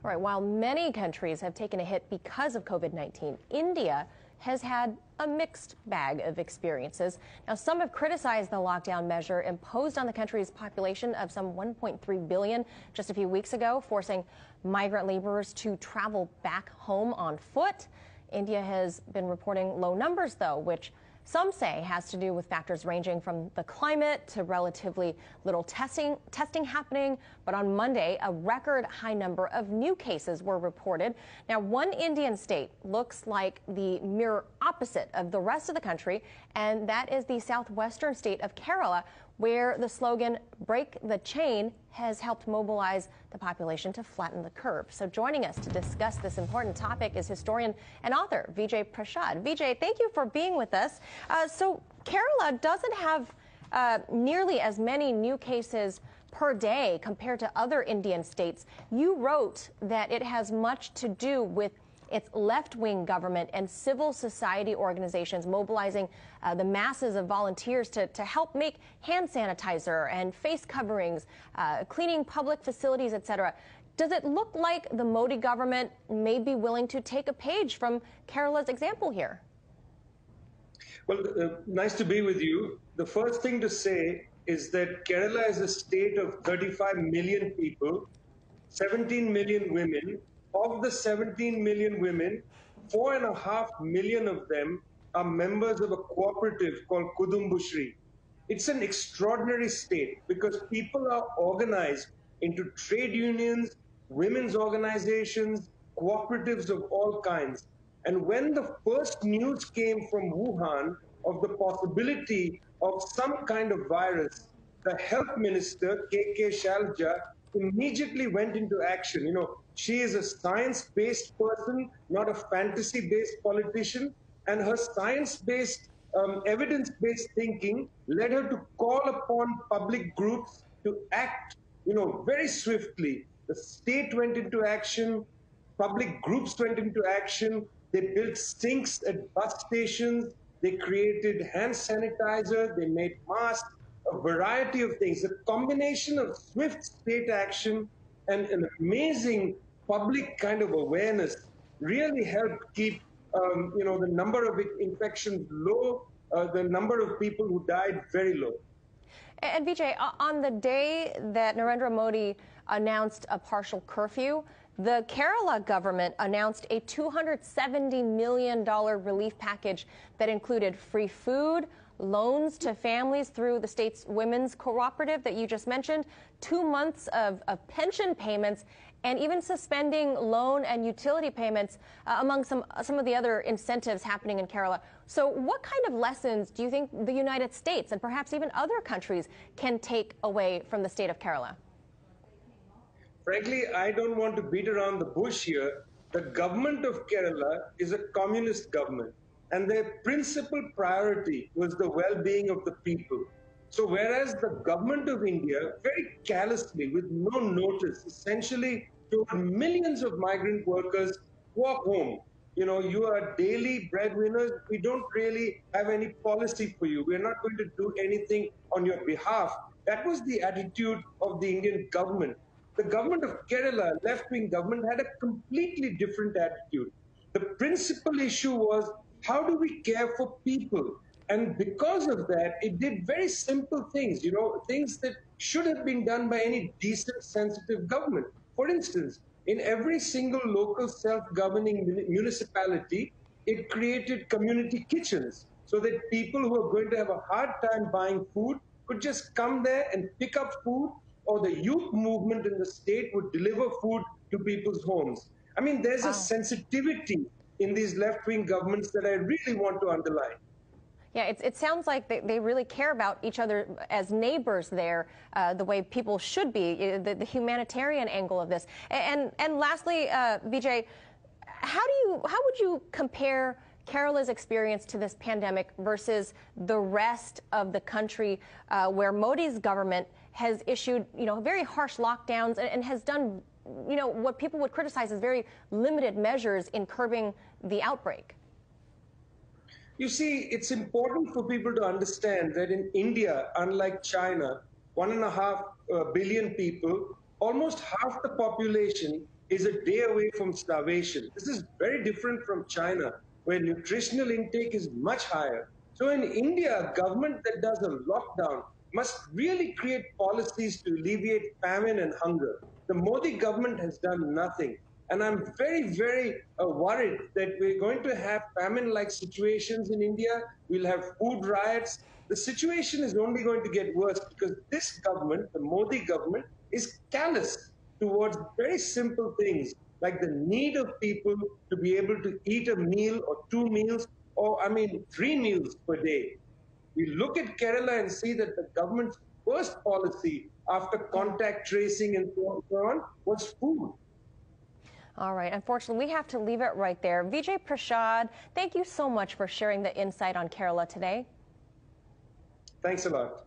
All right, while many countries have taken a hit because of COVID-19, India has had a mixed bag of experiences. Now, some have criticized the lockdown measure imposed on the country's population of some 1.3 billion just a few weeks ago, forcing migrant laborers to travel back home on foot. India has been reporting low numbers, though, which some say has to do with factors ranging from the climate to relatively little testing happening. But on Monday, a record high number of new cases were reported. Now, one Indian state looks like the mirror opposite of the rest of the country, and that is the southwestern state of Kerala, where the slogan "Break the Chain" has helped mobilize the population to flatten the curve. So joining us to discuss this important topic is historian and author Vijay Prashad. Vijay, thank you for being with us. So Kerala doesn't have nearly as many new cases per day compared to other Indian states. You wrote that it has much to do with its left-wing government and civil society organizations mobilizing the masses of volunteers to help make hand sanitizer and face coverings, cleaning public facilities, etc. Does it look like the Modi government may be willing to take a page from Kerala's example here? Well, nice to be with you. The first thing to say is that Kerala is a state of 35 million people, 17 million women. Of the 17 million women, 4.5 million of them are members of a cooperative called Kudumbushri. It's an extraordinary state because people are organized into trade unions, women's organizations, cooperatives of all kinds. And when the first news came from Wuhan of the possibility of some kind of virus, the health minister, K.K. Shalja, immediately went into action. You know, she is a science-based person, not a fantasy-based politician, and her science-based, evidence-based thinking led her to call upon public groups to act, very swiftly. The state went into action, public groups went into action, they built sinks at bus stations, they created hand sanitizer, they made masks, a variety of things. A combination of swift state action and an amazing public kind of awareness really helped keep, the number of infections low, the number of people who died very low. And Vijay, on the day that Narendra Modi announced a partial curfew, the Kerala government announced a $270 million relief package that included free food, loans to families through the state's women's cooperative that you just mentioned, 2 months of pension payments, and even suspending loan and utility payments among some of the other incentives happening in Kerala. So what kind of lessons do you think the United States and perhaps even other countries can take away from the state of Kerala? Frankly, I don't want to beat around the bush here. The government of Kerala is a communist government, and their principal priority was the well-being of the people. So whereas the government of India, very callously, with no notice, essentially told millions of migrant workers, walk home. You are daily breadwinners. We don't really have any policy for you. We're not going to do anything on your behalf. That was the attitude of the Indian government. The government of Kerala, left-wing government, had a completely different attitude. The principal issue was, how do we care for people? And because of that, it did very simple things, things that should have been done by any decent, sensitive government. For instance, in every single local self-governing municipality, it created community kitchens so that people who are going to have a hard time buying food could just come there and pick up food, or the youth movement in the state would deliver food to people's homes. I mean, there's a sensitivity in these left-wing governments that I really want to underline. Yeah, it sounds like they really care about each other as neighbors there, the way people should be, the humanitarian angle of this. And lastly, Vijay, how would you compare Kerala's experience to this pandemic versus the rest of the country, where Modi's government has issued, very harsh lockdowns and has done, what people would criticize as very limited measures in curbing the outbreak? You see, it's important for people to understand that in India, unlike China, 1.5 billion people, almost half the population is a day away from starvation. This is very different from China, where nutritional intake is much higher. So in India, a government that does a lockdown must really create policies to alleviate famine and hunger. The Modi government has done nothing. And I'm very, very worried that we're going to have famine-like situations in India. We'll have food riots. The situation is only going to get worse because this government, the Modi government, is callous towards very simple things like the need of people to be able to eat a meal or 2 meals or, 3 meals per day. We look at Kerala and see that the government's first policy after contact tracing and so on was food. All right. Unfortunately, we have to leave it right there. Vijay Prashad, thank you so much for sharing the insight on Kerala today. Thanks a lot.